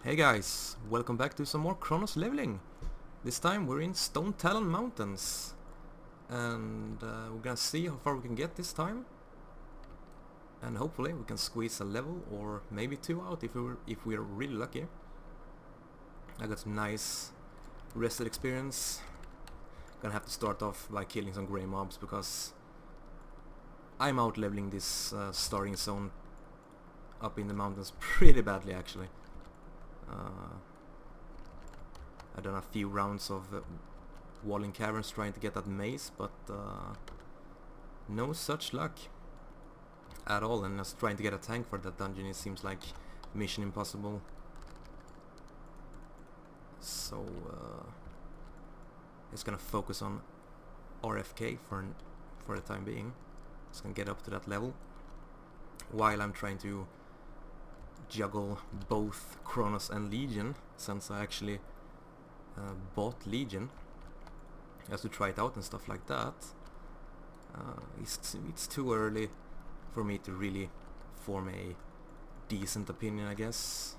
Hey guys, welcome back to some more Kronos leveling. This time we're in Stonetalon mountains. And we're gonna see how far we can get this time. And hopefully we can squeeze a level or maybe two out if we're really lucky. I got some nice rested experience. Gonna have to start off by killing some grey mobs because I'm out leveling this starting zone up in the mountains pretty badly actually. I've done a few rounds of walling caverns trying to get that maze, but no such luck at all, and just trying to get a tank for that dungeon, it seems like mission impossible. So it's gonna focus on RFK for the time being. Just gonna get up to that level while I'm trying to juggle both Kronos and Legion, since I actually bought Legion just to try it out and stuff like that. It's too early for me to really form a decent opinion, I guess,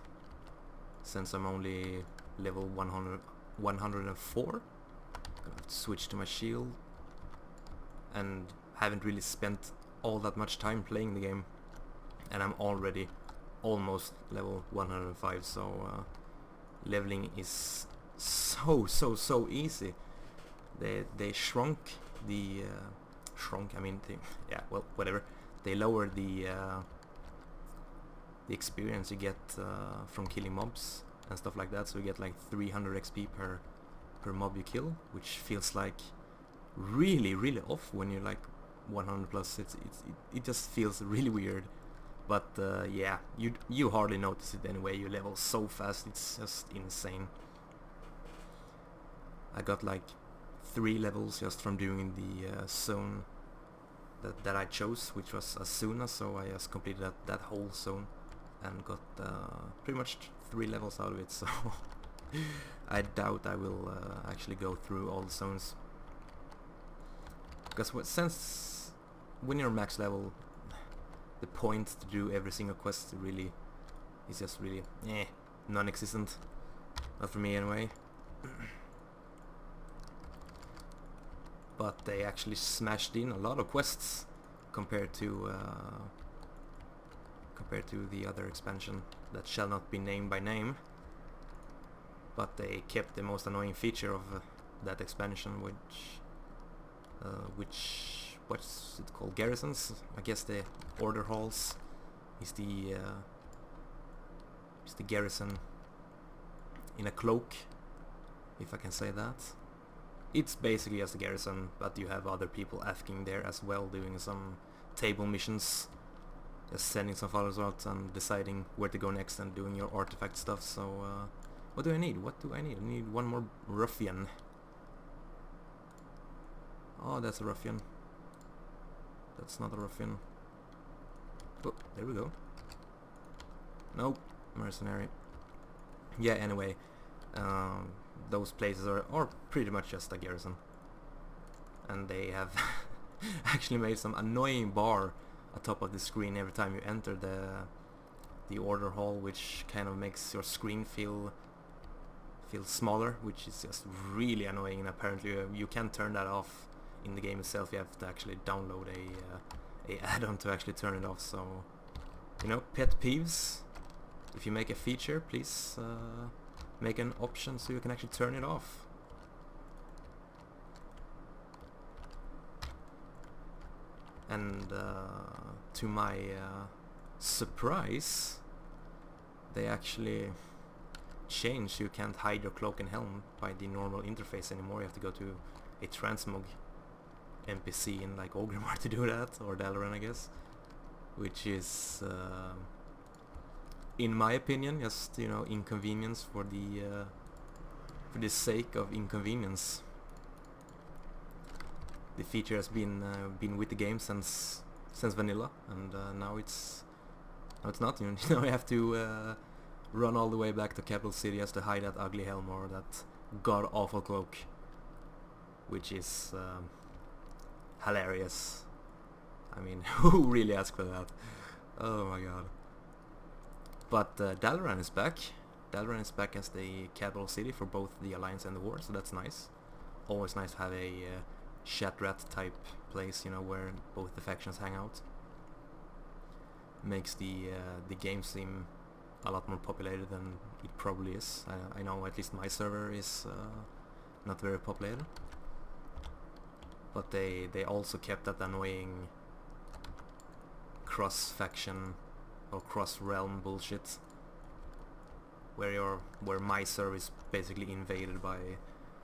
since I'm only level 104. Gonna have to switch to my shield and haven't really spent all that much time playing the game, and I'm already almost level 105, so leveling is so easy. They shrunk the yeah, well, whatever. They lowered the experience you get from killing mobs and stuff like that, so you get like 300 XP per mob you kill, which feels like really off when you're like 100 plus. It just feels really weird. But yeah, you hardly notice it anyway. You level so fast, it's just insane. I got like 3 levels just from doing the zone that I chose, which was Asuna, so I just completed that whole zone and got pretty much 3 levels out of it, so I doubt I will actually go through all the zones. Because since when you're max level, the point to do every single quest really is just really non-existent. Not for me anyway. But they actually smashed in a lot of quests compared to the other expansion that shall not be named by name. But they kept the most annoying feature of that expansion, which what's it called? Garrisons? I guess the order halls is the garrison in a cloak, if I can say that. It's basically just a garrison, but you have other people asking there as well, doing some table missions, just sending some followers out and deciding where to go next and doing your artifact stuff. So what do I need? I need one more ruffian. Oh, that's a ruffian. That's not a ruffian. Oh, there we go. Nope, mercenary. Yeah, anyway, those places are pretty much just a garrison. And they have actually made some annoying bar atop of the screen every time you enter the order hall, which kind of makes your screen feel smaller, which is just really annoying, and apparently you can turn that off in the game itself. You have to actually download a add-on to actually turn it off. So, you know, pet peeves. If you make a feature, please make an option so you can actually turn it off. And to my surprise, they actually changed. You can't hide your cloak and helm by the normal interface anymore. You have to go to a transmog NPC in like Ogrimmar to do that, or Dalaran, I guess, which is in my opinion just, you know, inconvenience for the sake of inconvenience. The feature has been with the game since vanilla, and now it's not. You know, you have to run all the way back to Capital City just to hide that ugly helm or that god awful cloak, which is hilarious. I mean, who really asked for that? Oh my god. But Dalaran is back, Dalaran is back as the capital city for both the Alliance and the War, so that's nice. Always nice to have a Shatrat type place, you know, where both the factions hang out. Makes the game seem a lot more populated than it probably is. I know at least my server is not very populated. But they also kept that annoying cross-faction or cross-realm bullshit where my server is basically invaded by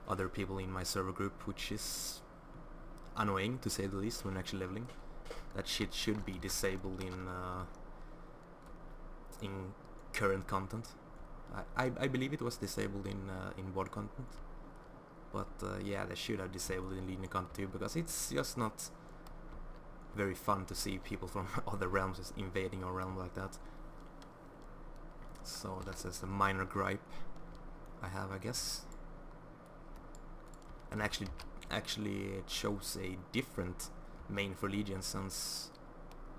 other people in my server group, which is annoying to say the least when actually leveling. That shit should be disabled in current content. I believe it was disabled in WoD content, but yeah, they should have disabled it in linear content too, because it's just not very fun to see people from other realms just invading our realm like that. So that's just a minor gripe I have, I guess. And actually it shows a different main for Legion, since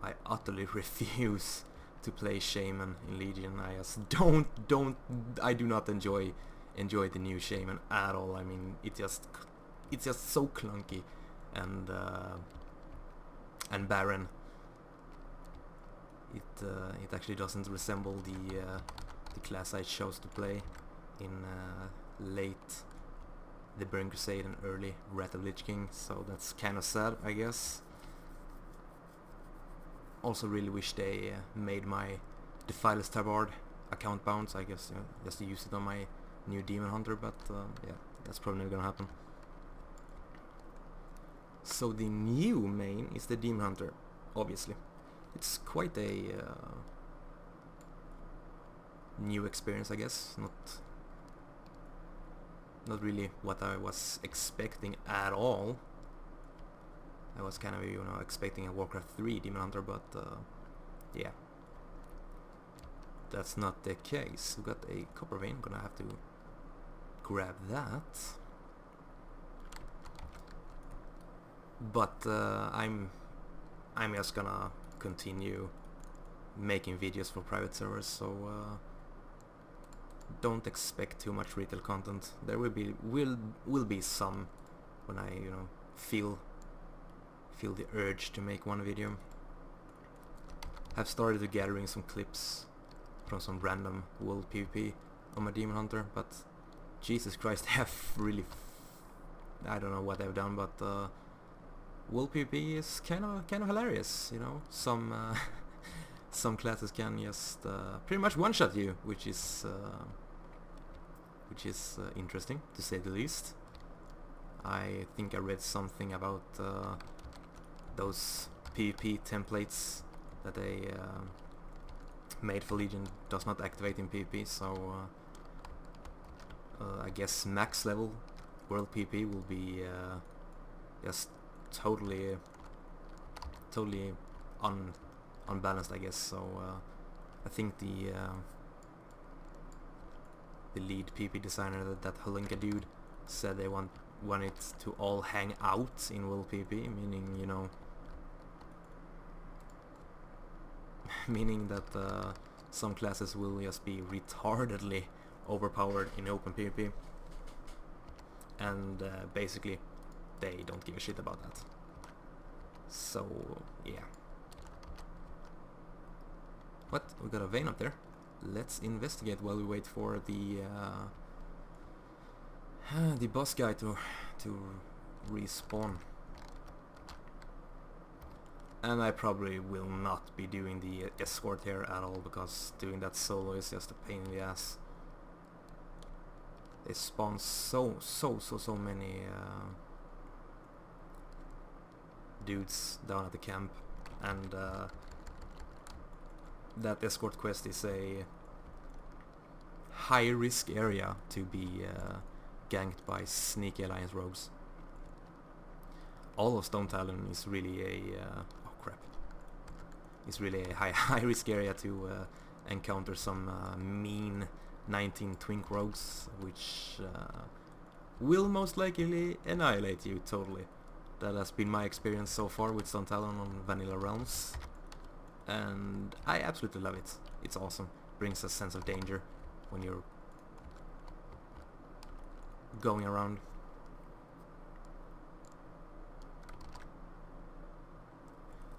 I utterly refuse to play Shaman in Legion. I just I do not enjoy the new Shaman at all. I mean, it's just so clunky and barren. It actually doesn't resemble the class I chose to play in late the Burning Crusade and early Wrath of Lich King, so that's kind of sad, I guess. Also really wish they made my Defileless Tabard account bounce, I guess, just to use it on my new Demon Hunter, but yeah, that's probably not gonna happen. So the new main is the Demon Hunter, obviously. It's quite a new experience, I guess. Not really what I was expecting at all. I was kind of, you know, expecting a Warcraft 3 Demon Hunter, but yeah, that's not the case. We got a Copper Vein, gonna have to grab that. But I'm just gonna continue making videos for private servers, so don't expect too much retail content. There will be some when I, you know, feel the urge to make one video. I've started gathering some clips from some random world PvP on my Demon Hunter, but Jesus Christ, they have really I don't know what they've done, but world PvP is kind of hilarious, you know. Some classes can just pretty much one-shot you, which is interesting to say the least. I think I read something about those PvP templates that they made for Legion does not activate in PvP, so I guess max level world PvP will be just totally unbalanced, I guess. So I think the lead PvP designer, that Holinka dude, said they want it to all hang out in world PvP, meaning, you know, meaning that some classes will just be retardedly overpowered in open PvP, and basically they don't give a shit about that. So yeah. What? We got a vein up there. Let's investigate while we wait for the boss guy to respawn. And I probably will not be doing the escort here at all, because doing that solo is just a pain in the ass. They spawn so many dudes down at the camp, and that escort quest is a high risk area to be ganked by sneaky Alliance rogues. All of Stonetalon is really a it's really a high risk area to encounter some mean 19 twink rogues, which will most likely annihilate you totally. That has been my experience so far with Stonetalon on Vanilla Realms, and I absolutely love it. It's awesome. Brings a sense of danger when you're going around.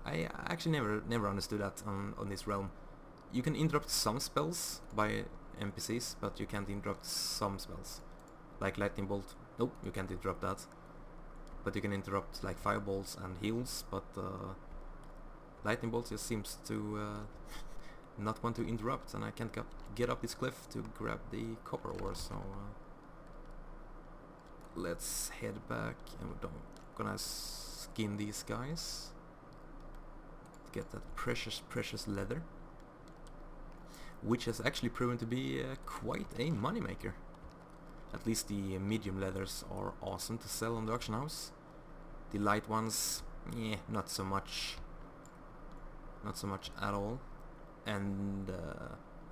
I actually never understood that on this realm. You can interrupt some spells by NPCs, but you can't interrupt some spells. Like lightning bolt. Nope, you can't interrupt that. But you can interrupt like fireballs and heals, but lightning bolt just seems to not want to interrupt, and I can't get up this cliff to grab the copper ore, so let's head back, and we're gonna skin these guys to get that precious leather, which has actually proven to be quite a moneymaker. At least the medium leathers are awesome to sell on the auction house. The light ones, yeah, not so much. Not so much at all. And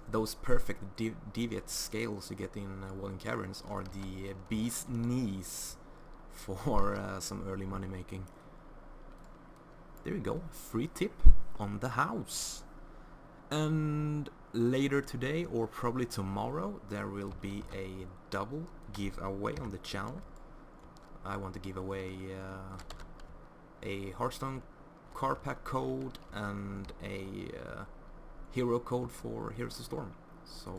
those perfect deviate scales you get in Walling Caverns are the bee's knees for some early money making. There we go, free tip on the house. And later today, or probably tomorrow, there will be a double giveaway on the channel. I want to give away a Hearthstone car pack code and a hero code for Heroes of Storm. So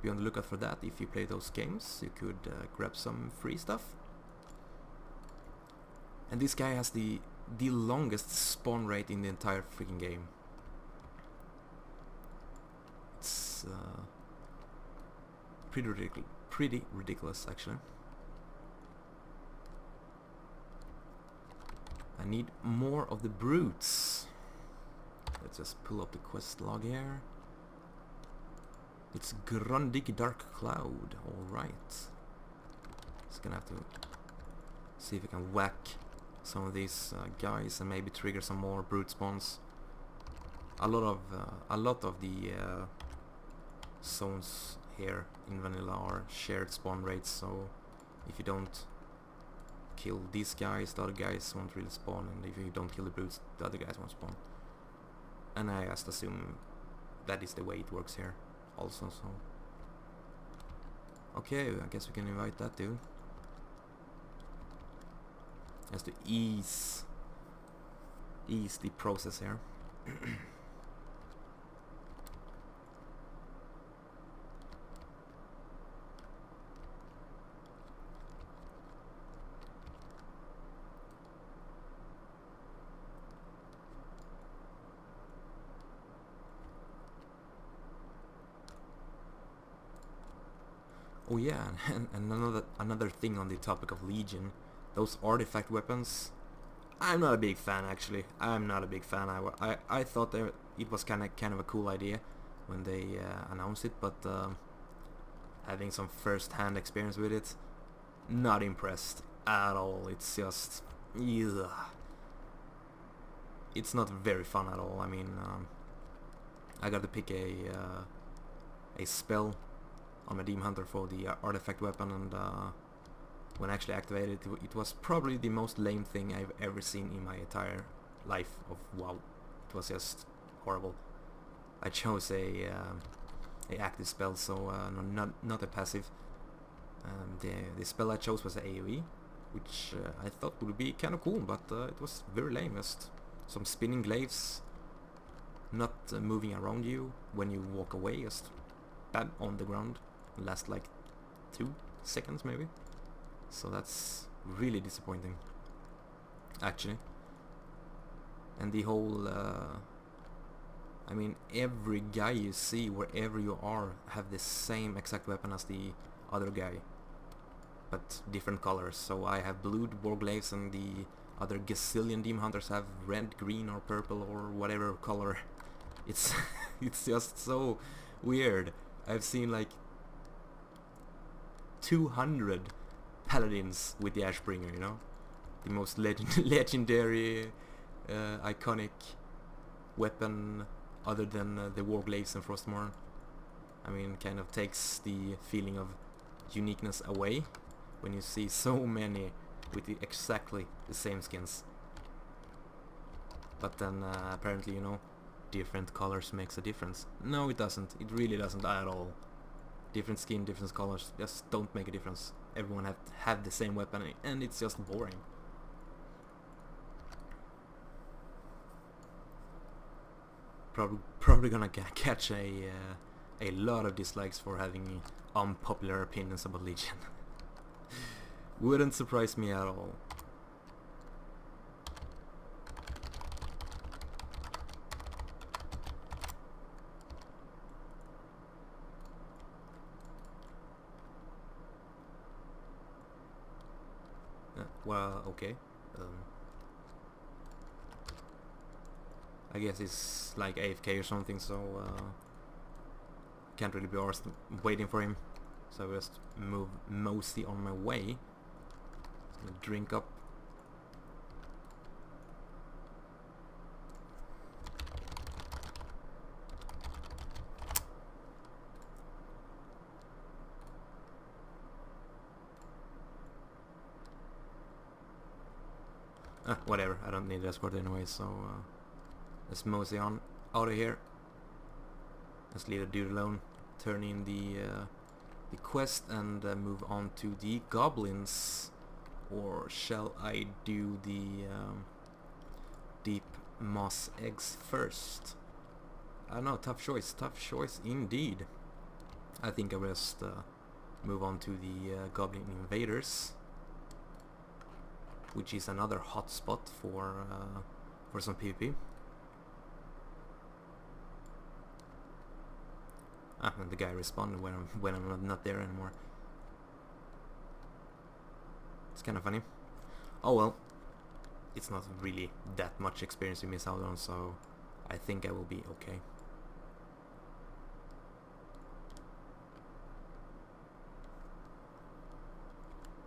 be on the lookout for that. If you play those games, you could grab some free stuff. And this guy has the longest spawn rate in the entire freaking game. It's pretty ridiculous actually. I need more of the brutes. Let's just pull up the quest log here. It's Grundig Dark Cloud, alright. Just gonna have to see if I can whack some of these guys and maybe trigger some more brute spawns. A lot of the zones here in vanilla are shared spawn rates, so if you don't kill these guys, the other guys won't really spawn, and if you don't kill the brutes, the other guys won't spawn. And I just assume that is the way it works here also, so okay, I guess we can invite that dude. Just to ease the process here. Oh yeah, and another thing on the topic of Legion, those artifact weapons, I'm not a big fan actually. I'm not a big fan. I thought it was kind of a cool idea when they announced it, but having some first-hand experience with it, not impressed at all. It's just, ugh. It's not very fun at all. I mean, I got to pick a spell on my Demon Hunter for the artifact weapon, and when I actually activated it, it was probably the most lame thing I've ever seen in my entire life of WoW. It was just horrible. I chose a active spell, so not a passive. The spell I chose was an AoE, which I thought would be kind of cool, but it was very lame. Just some spinning glaives, not moving around you when you walk away, just bam on the ground. Last like 2 seconds maybe. So that's really disappointing actually. And the whole I mean, every guy you see wherever you are have the same exact weapon as the other guy, but different colors. So I have blue warglaives and the other gazillion Demon Hunters have red, green or purple or whatever color. It's it's just so weird. I've seen like 200 paladins with the Ashbringer, you know, the most legendary iconic weapon other than the warglaives and Frostmourne. I mean, kind of takes the feeling of uniqueness away when you see so many with exactly the same skins. But then apparently, you know, different colors makes a difference. No, it doesn't. It really doesn't at all. Different skin, different colors, just don't make a difference. Everyone have the same weapon, and it's just boring. Probably gonna catch a lot of dislikes for having unpopular opinions about Legion. Wouldn't surprise me at all. Well, okay. I guess it's like AFK or something, so can't really be arsed waiting for him. So I just move mostly on my way. Drink up. Whatever, I don't need the escort anyway, so let's mosey on out of here. Let's leave the dude alone, turn in the quest, and move on to the goblins. Or shall I do the deep moss eggs first? I don't know, tough choice indeed. I think I will just move on to the goblin invaders, which is another hotspot for some PvP. And the guy responded when I'm not there anymore. It's kind of funny. Oh well, it's not really that much experience you miss out on, so I think I will be okay.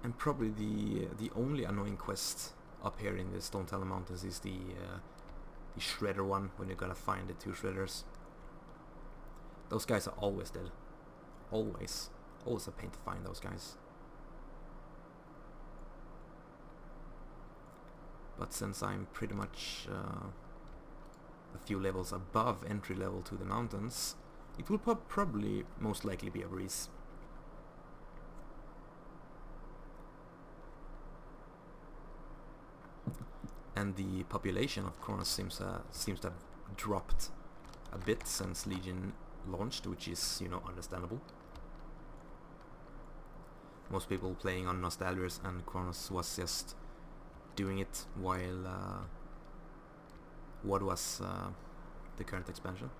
And probably the only annoying quest up here in the Stonetalon mountains is the shredder one, when you gotta find the 2 shredders. Those guys are always dead. Always a pain to find those guys. But since I'm pretty much a few levels above entry level to the mountains, it will probably most likely be a breeze. And the population of Kronos seems to have dropped a bit since Legion launched, which is, you know, understandable. Most people playing on Nostalgias, and Kronos was just doing it while what was the current expansion.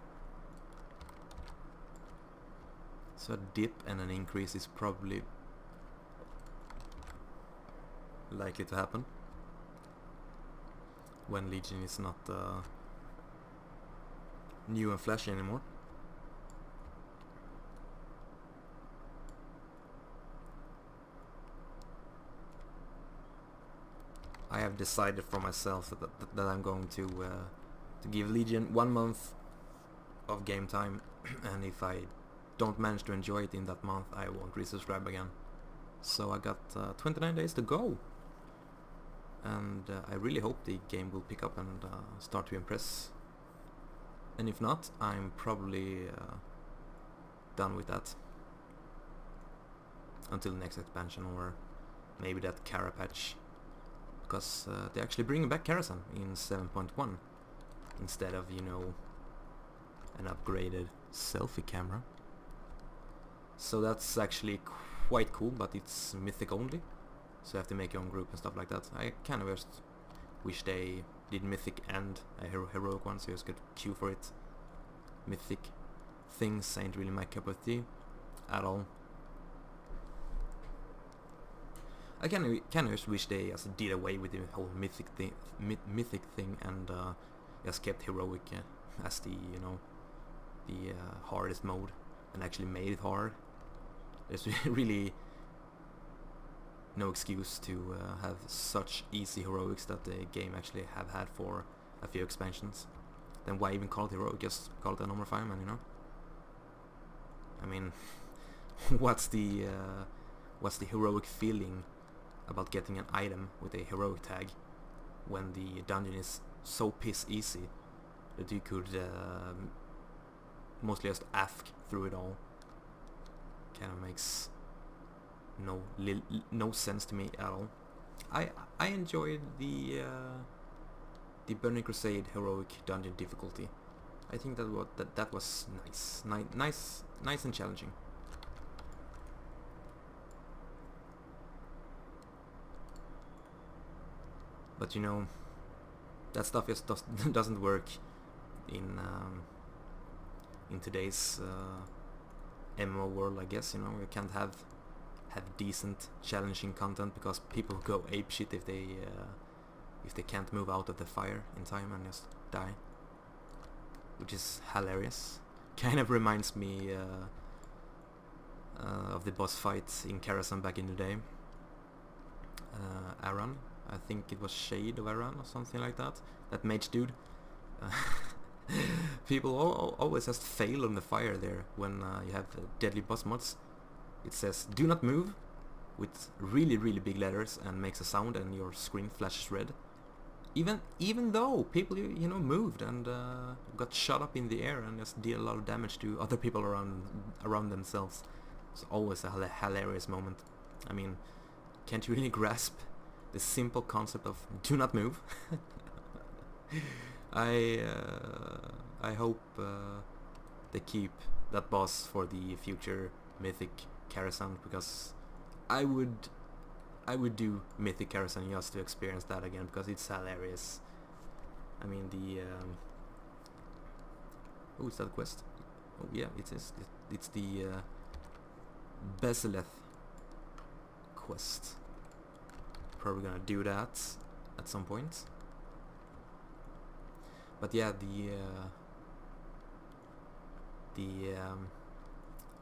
So a dip and an increase is probably likely to happen when Legion is not new and flashy anymore. I have decided for myself that I'm going to give Legion 1 month of game time, and if I don't manage to enjoy it in that month, I won't resubscribe again. So I got 29 days to go, and I really hope the game will pick up and start to impress. And if not, I'm probably done with that until next expansion, or maybe that Cara patch. Because they're actually bringing back Garrison in 7.1 instead of, you know, an upgraded selfie camera. So that's actually quite cool, but it's mythic only, so you have to make your own group and stuff like that. I kind of just wish they did mythic and a heroic one, so you just could queue for it. Mythic things ain't really my cup of tea at all. I kind of just wish they just did away with the whole mythic thing and just kept heroic as the, you know, the hardest mode, and actually made it hard. There's really no excuse to have such easy heroics that the game actually have had for a few expansions. Then why even call it heroic? Just call it a normal fireman, you know? I mean, what's the heroic feeling about getting an item with a heroic tag when the dungeon is so piss easy that you could mostly just AFK through it all? kind of makes no sense to me at all. I enjoyed the Burning Crusade heroic dungeon difficulty. I think that was nice and challenging. But you know, that stuff just doesn't work in today's MMO world, I guess. You know, you can't have decent, challenging content because people go apeshit if they can't move out of the fire in time and just die, which is hilarious. Kind of reminds me of the boss fight in Garrison back in the day. Aran, I think it was Shade of Aran or something like that. That mage dude. People always just fail on the fire there when you have deadly boss mods. It says "Do not move" with really big letters and makes a sound, and your screen flashes red. Even though people you know moved and got shot up in the air and just did a lot of damage to other people around themselves. It's always a hilarious moment. I mean, can't you really grasp the simple concept of "do not move"? I hope they keep that boss for the future Mythic Garrison, because I would do Mythic Garrison just to experience that again, because it's hilarious. I mean oh, is that a quest? Oh yeah, it is. It's the Bezeleth quest. Probably gonna do that at some point. But yeah, the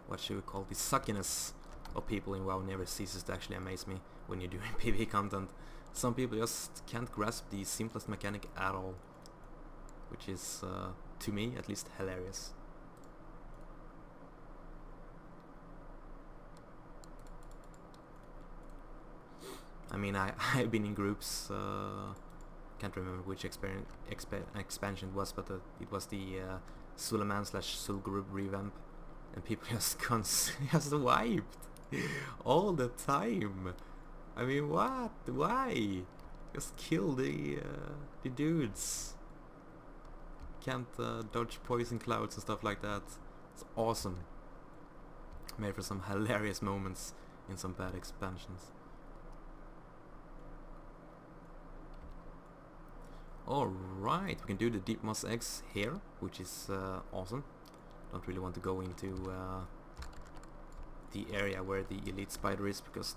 what should we call the suckiness of people in WoW never ceases to actually amaze me when you're doing PvE content. Some people just can't grasp the simplest mechanic at all, which is to me at least hilarious. I mean, I've been in groups, can't remember which expansion it was, but it was the Suleiman / Sul'Gurub revamp, and people just wiped all the time. I mean, what? Why? Just kill the dudes. Can't dodge poison clouds and stuff like that. It's awesome. Made for some hilarious moments in some bad expansions. Alright, we can do the Deep Moss eggs here, which is awesome. Don't really want to go into the area where the elite spider is, because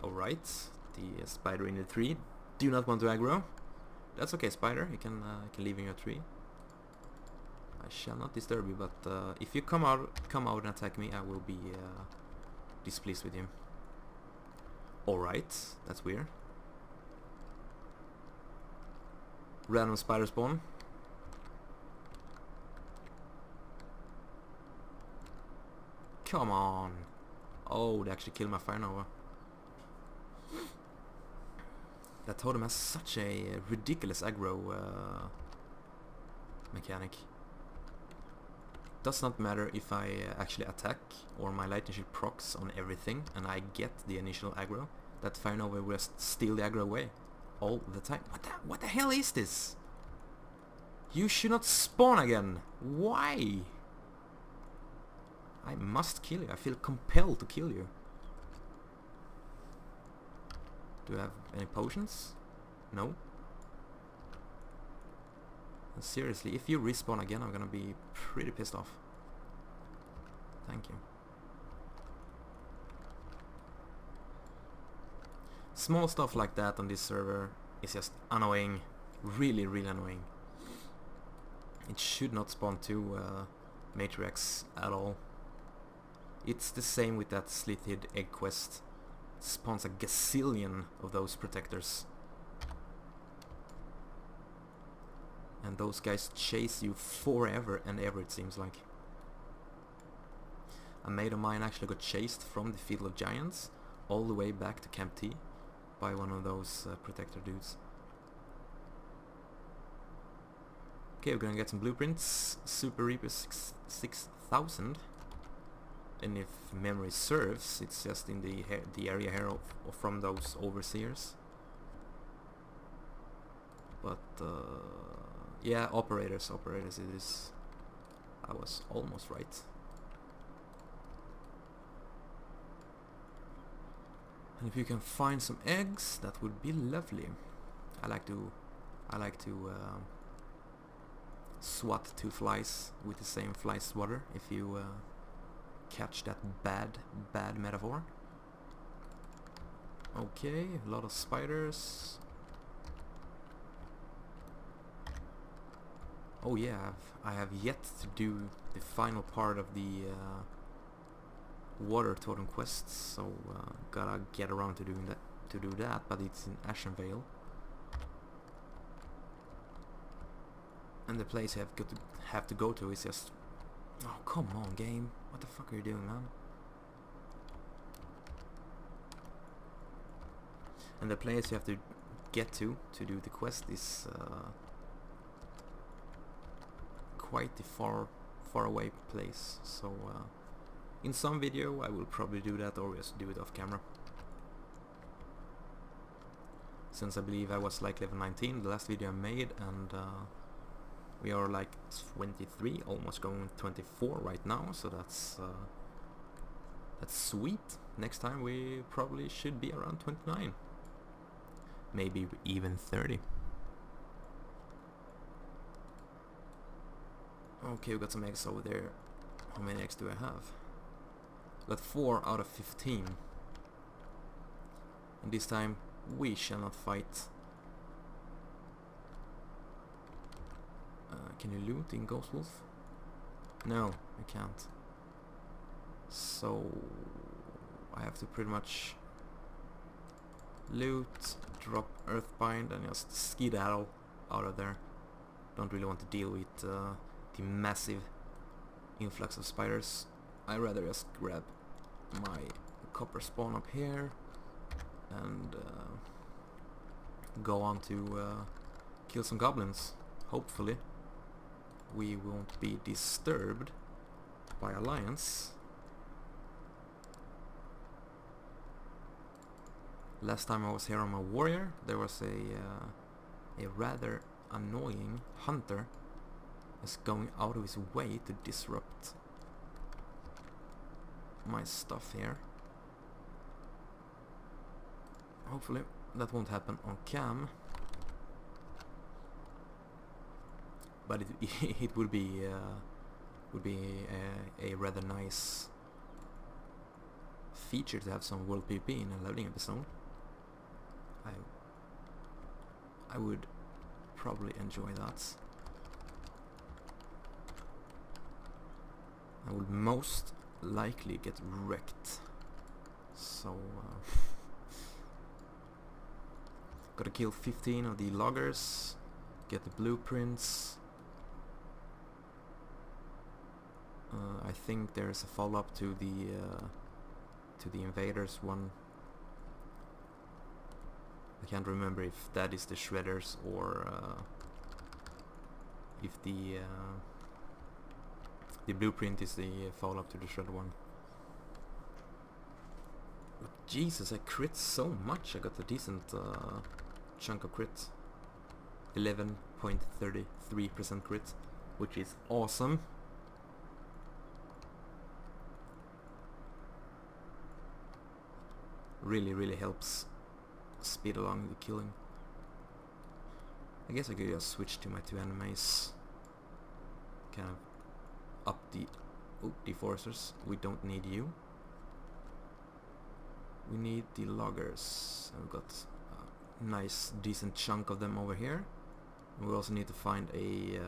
alright, the spider in the tree do not want to aggro. That's okay, spider, you can leave in your tree. I shall not disturb you, but if you come out and attack me, I will be displeased with you. Alright, that's weird. Random spider spawn. Come on. Oh, they actually killed my Fire Nova. That totem has such a ridiculous aggro mechanic. Does not matter if I actually attack or my lightning shield procs on everything and I get the initial aggro. That Fire Nova will just steal the aggro away all the time. What the hell is this? You should not spawn again. Why? I must kill you. I feel compelled to kill you. Do I have any potions? No. And seriously, if you respawn again, I'm gonna be pretty pissed off. Thank you. Small stuff like that on this server is just annoying. Really annoying. It should not spawn two Matriarchs at all. It's the same with that Slithid egg quest. It spawns a gazillion of those protectors. And those guys chase you forever and ever, it seems like. A mate of mine actually got chased from the Field of Giants all the way back to Camp T by one of those protector dudes. Okay, we're gonna get some blueprints. Super Reaper 6000. and if memory serves, it's just in the area here of from those overseers. But yeah, operators it is. I was almost right. And if you can find some eggs, that would be lovely. I like to swat 2 flies with the same fly swatter, if you catch that bad metaphor. Okay, a lot of spiders. Oh yeah, I have yet to do the final part of the water totem quests, so gotta get around to doing that. But it's in Ashenvale, and the place I have to go to is just, oh come on game, what the fuck are you doing, man? And the place you have to get to do the quest is quite a far away place, so in some video I will probably do that, or just do it off camera, since I believe I was like level 19 the last video I made, and we are like 23, almost going 24 right now, so that's sweet. Next time we probably should be around 29, maybe even 30. Okay, we got some eggs over there. How many eggs do I have? Got 4 out of 15. And this time we shall not fight. Can you loot in Ghost Wolf? No, I can't. So I have to pretty much loot, drop Earthbind, and just skedaddle out of there. Don't really want to deal with the massive influx of spiders. I rather just grab my copper spawn up here and go on to kill some goblins. Hopefully we won't be disturbed by Alliance. Last time I was here on my warrior, there was a rather annoying hunter is going out of his way to disrupt my stuff here. Hopefully that won't happen on cam, but it would be a rather nice feature to have some world PvP in a loading episode. I would probably enjoy that. I would most likely get wrecked, so gotta kill 15 of the loggers, get the blueprints. I think there's a follow-up to the invaders one. I can't remember if that is the shredders or if the blueprint is the follow-up to the shredder one. But Jesus, I crit so much. I got a decent chunk of crit. 11.33% crit, which is awesome. Really helps speed along the killing. I guess I could just switch to my 2 enemies. Kind of up the deforesters. We don't need you. We need the loggers. And we've got a nice decent chunk of them over here. And we also need to find a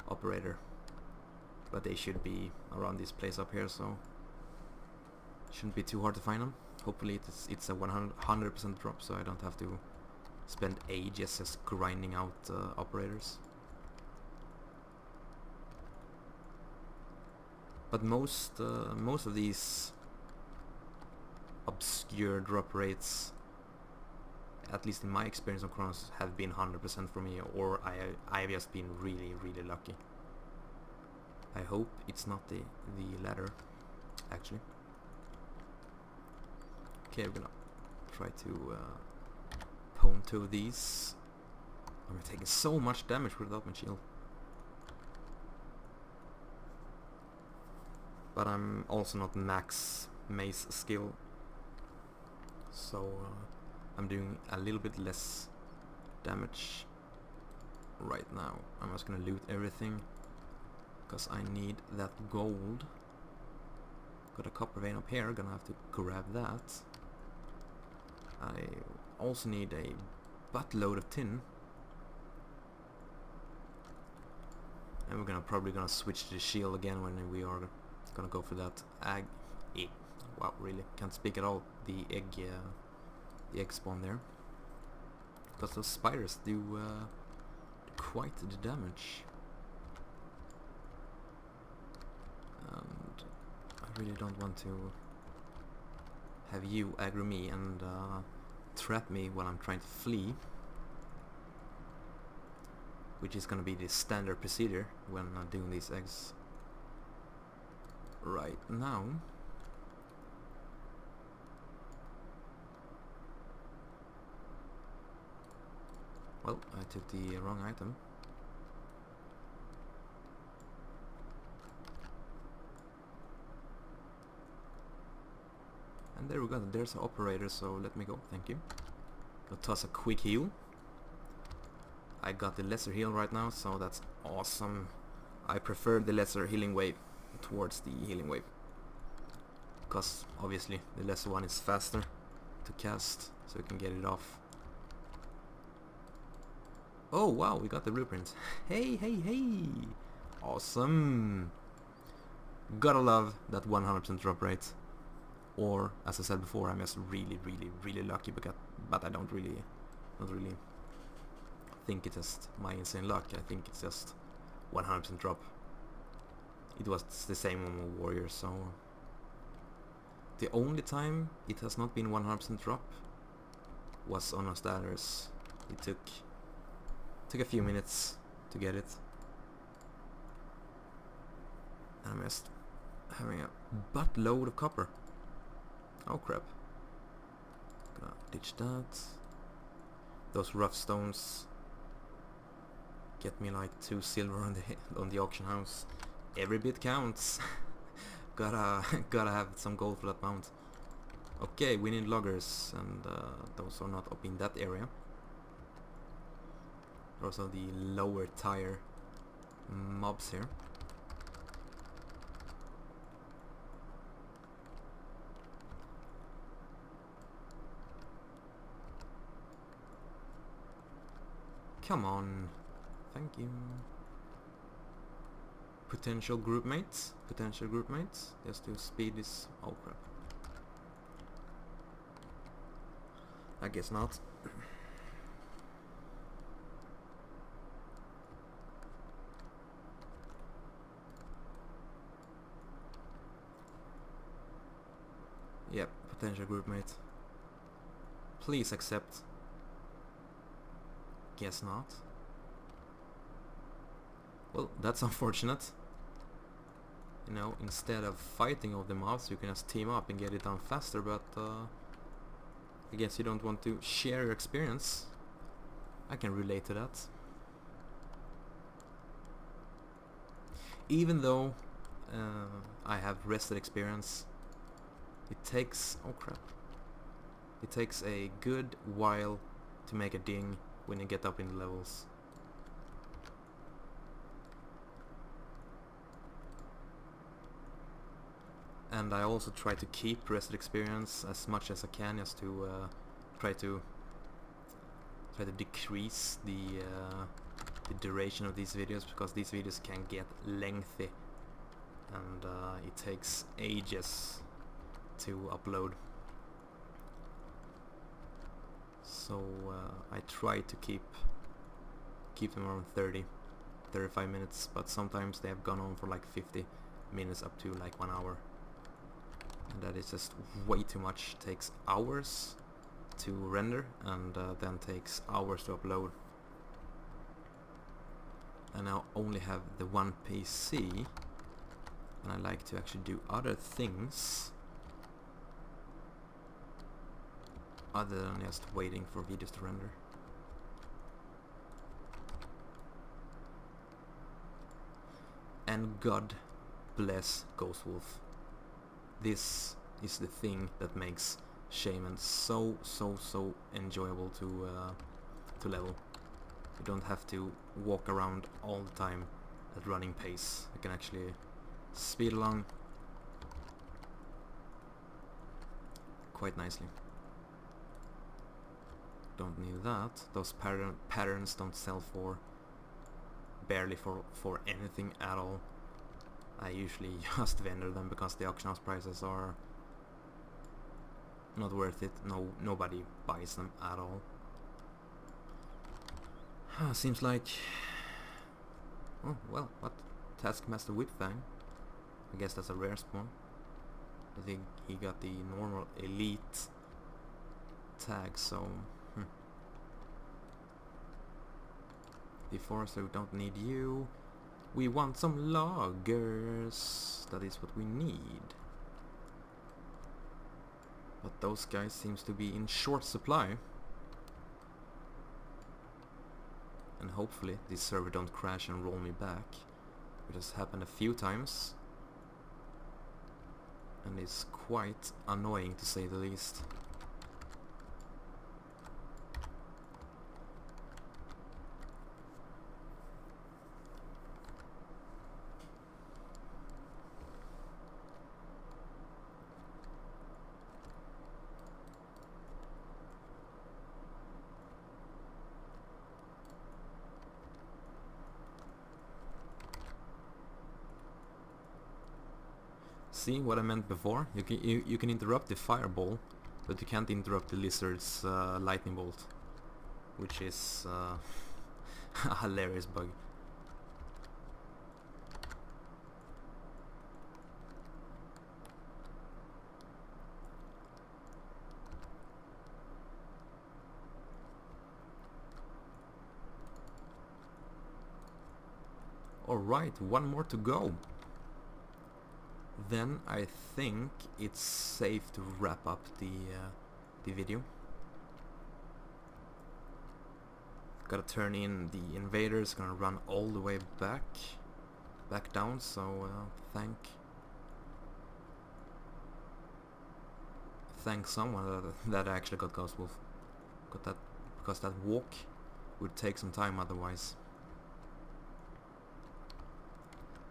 operator, but they should be around this place up here, so shouldn't be too hard to find them. Hopefully it's a 100% drop, so I don't have to spend ages just grinding out operators. But most of these obscure drop rates, at least in my experience on Kronos, have been 100% for me, or I've just been really lucky. I hope it's not the latter, actually. Okay, we're gonna try to ponto these. I'm taking so much damage without my shield. But I'm also not max mace skill, so I'm doing a little bit less damage right now. I'm just gonna loot everything because I need that gold. Got a copper vein up here, gonna have to grab that. I also need a buttload of tin, and we're probably gonna switch to the shield again when we are gonna go for that wow, really can't speak at all. The egg spawn there, because those spiders do quite the damage, and I really don't want to have you aggro me and trap me while I'm trying to flee, which is gonna be the standard procedure when doing these eggs right now. Well, I took the wrong item. And there we go, there's an operator, so let me go, thank you. Gonna toss a quick heal. I got the lesser heal right now, so that's awesome. I prefer the lesser healing wave towards the healing wave, because obviously the lesser one is faster to cast, so we can get it off. Oh wow, we got the blueprint. Hey, hey, hey! Awesome! Gotta love that 100% drop rate. Or, as I said before, I'm just really, really, really lucky, but I don't really think it's just my insane luck. I think it's just 100% drop. It was the same on Warrior, so the only time it has not been 100% drop was on Nostalers. It took a few minutes to get it. And I'm just having a buttload of copper. Oh crap. Gonna ditch that. Those rough stones get me like 2 silver on the auction house. Every bit counts. gotta have some gold for that mount. Okay, we need loggers, and those are not up in that area. Also the lower tier mobs here. Come on, thank you. Potential group mates, just to speed this. Oh crap. I guess not. Yep, potential group mate. Please accept. Guess not. Well, that's unfortunate. You know, instead of fighting all the mobs, you can just team up and get it done faster, but I guess you don't want to share your experience. I can relate to that. Even though I have rested experience, it takes... oh crap. It takes a good while to make a ding when you get up in the levels. And I also try to keep rested experience as much as I can, just to try to decrease the duration of these videos, because these videos can get lengthy and it takes ages to upload. So I try to keep them around 30-35 minutes, but sometimes they have gone on for like 50 minutes up to like 1 hour. And that is just way too much. It takes hours to render, and then takes hours to upload. And I only have the one PC, and I like to actually do other things other than just waiting for videos to render. And God bless Ghost Wolf. This is the thing that makes Shaman so enjoyable to level. You don't have to walk around all the time at running pace. You can actually speed along quite nicely. Don't need that. Those patterns don't sell for barely for anything at all. I usually just vendor them because the auction house prices are not worth it. Nobody buys them at all. Seems like... Oh, well, what? Taskmaster Whip Fang. I guess that's a rare spawn. I think he got the normal elite tag, so... Deforester, we don't need you. We want some loggers. That is what we need. But those guys seems to be in short supply. And hopefully this server don't crash and roll me back. It has happened a few times. And it's quite annoying to say the least. See what I meant before? You can interrupt the fireball, but you can't interrupt the lizard's lightning bolt, which is a hilarious bug. Alright, one more to go. Then I think it's safe to wrap up the video. Gotta turn in the invaders, gonna run all the way back down, so thank someone that actually got Ghost Wolf. Got that, because that walk would take some time otherwise.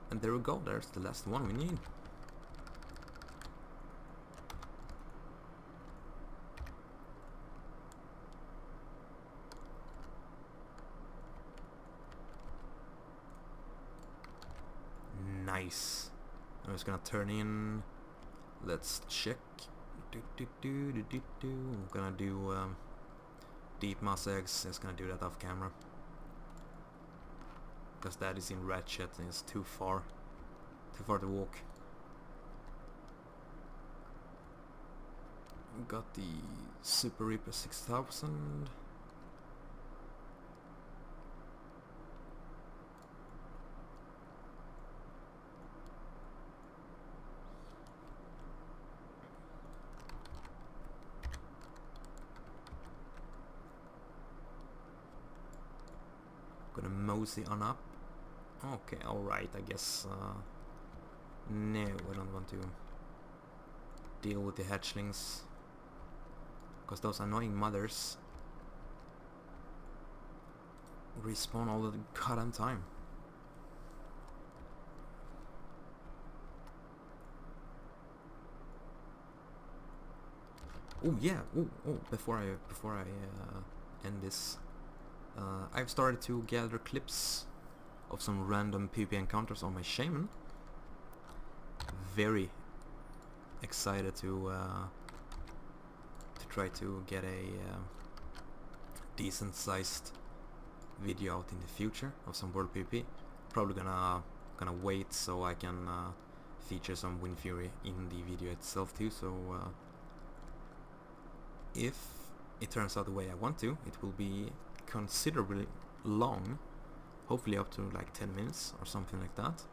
And there we go, there's the last one we need. Nice. I'm just gonna turn in. Let's check. I'm gonna do deep moss eggs. Just gonna do that off camera because that is in Ratchet and it's too far to walk. Got the Super Reaper 6000. Gonna mosey on up. Okay, alright, I guess no, I don't want to deal with the hatchlings because those annoying mothers respawn all the goddamn time. Oh yeah, oh before I end this, I've started to gather clips of some random PvP encounters on my Shaman. Very excited to try to get a decent sized video out in the future of some world PvP. Probably gonna wait so I can feature some Wind Fury in the video itself too. So if it turns out the way I want to, it will be considerably long, hopefully up to like 10 minutes or something like that.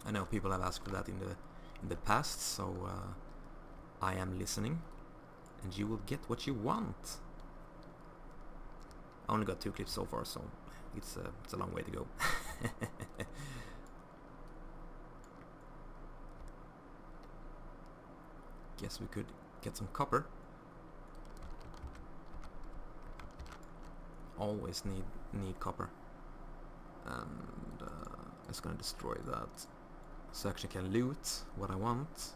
I know people have asked for that in the past, so I am listening, and you will get what you want. I only got 2 clips so far, so it's a long way to go. Guess we could get some copper. Always need copper. And I'm just gonna destroy that, so I actually can loot what I want.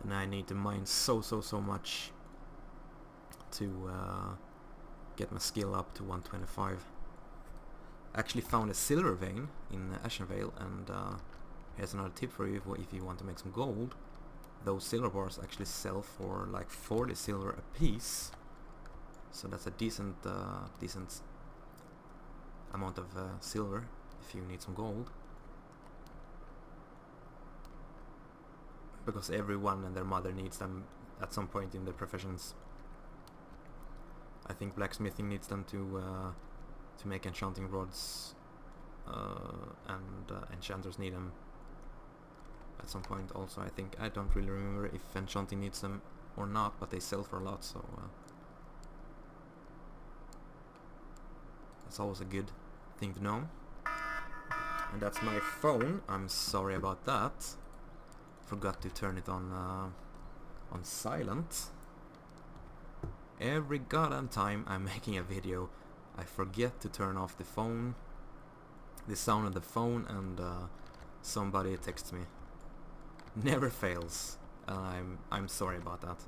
And I need to mine so much to get my skill up to 125. I actually found a silver vein in Ashenvale, and here's another tip for you if you want to make some gold. Those silver bars actually sell for like 40 silver a piece, so that's a decent amount of silver if you need some gold. Because everyone and their mother needs them at some point in their professions. I think blacksmithing needs them to make enchanting rods, and enchanters need them at some point also. I don't really remember if enchanting needs them or not, but they sell for a lot, so that's always a good thing to know. And that's my phone. I'm sorry about that. Forgot to turn it on silent. Every goddamn time I'm making a video, I forget to turn off the phone, the sound of the phone, and somebody texts me. Never fails. I'm sorry about that.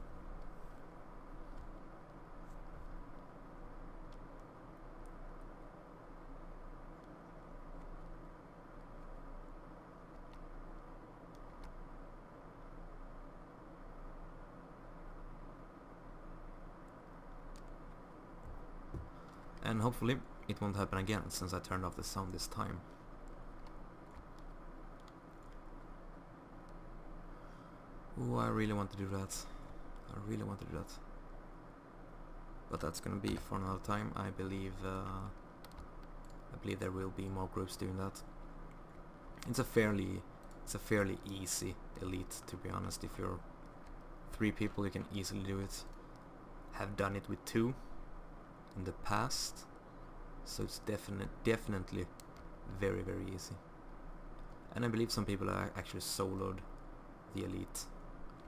And hopefully it won't happen again, since I turned off the sound this time. Ooh, I really want to do that. But that's gonna be for another time. I believe there will be more groups doing that. It's a fairly easy elite, to be honest. If you're 3 people, you can easily do it. Have done it with 2 in the past, so it's definitely very easy. And I believe some people are actually soloed the elite,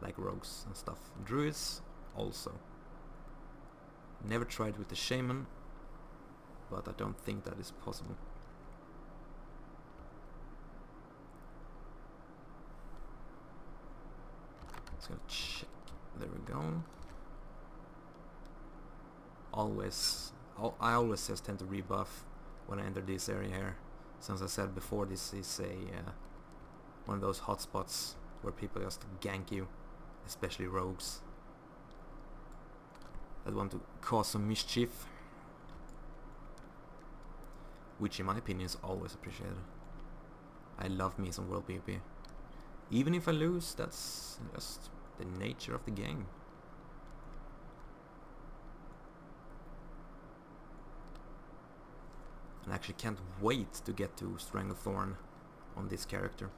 like rogues and stuff. Druids also. Never tried with the shaman, but I don't think that is possible. Just gonna check. There we go. I always just tend to rebuff when I enter this area here. Since I said before, this is one of those hotspots where people just gank you, especially rogues that want to cause some mischief, which in my opinion is always appreciated. I love me some world PvP. Even if I lose, that's just the nature of the game. And I actually can't wait to get to Stranglethorn on this character.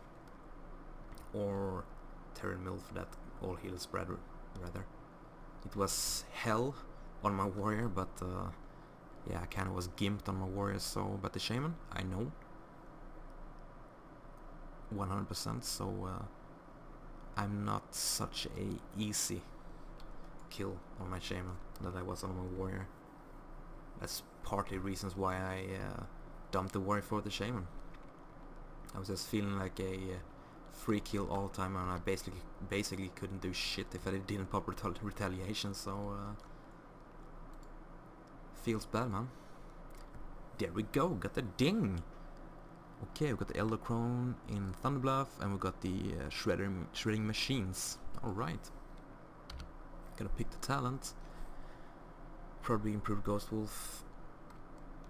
Or Terran Mill for that all heal spread rather. It was hell on my warrior, but yeah, I kinda was gimped on my warrior, so but the shaman, I know 100%, so I'm not such a easy kill on my shaman that I was on my warrior. That's partly reasons why I dumped the warrior for the shaman. I was just feeling like a free kill all the time, and I basically couldn't do shit if I didn't pop retaliation, so feels bad, man. There we go, got the ding. Okay, we got the Elder Crone in Thunderbluff, and we got the shredding machines. Alright. Gonna pick the talent. Probably improve Ghost Wolf.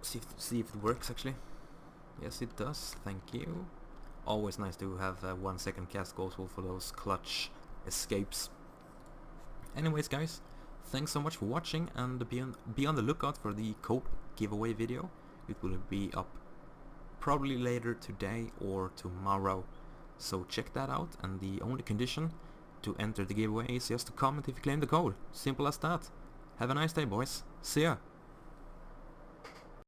See if it works actually. Yes, it does. Thank you. Always nice to have 1 second cast Ghost Wolf for those clutch escapes. Anyways, guys, thanks so much for watching, and be on the lookout for the cope giveaway video. It will be up probably later today or tomorrow. So check that out, and the only condition to enter the giveaway is just to comment if you claim the code. Simple as that. Have a nice day, boys. See ya!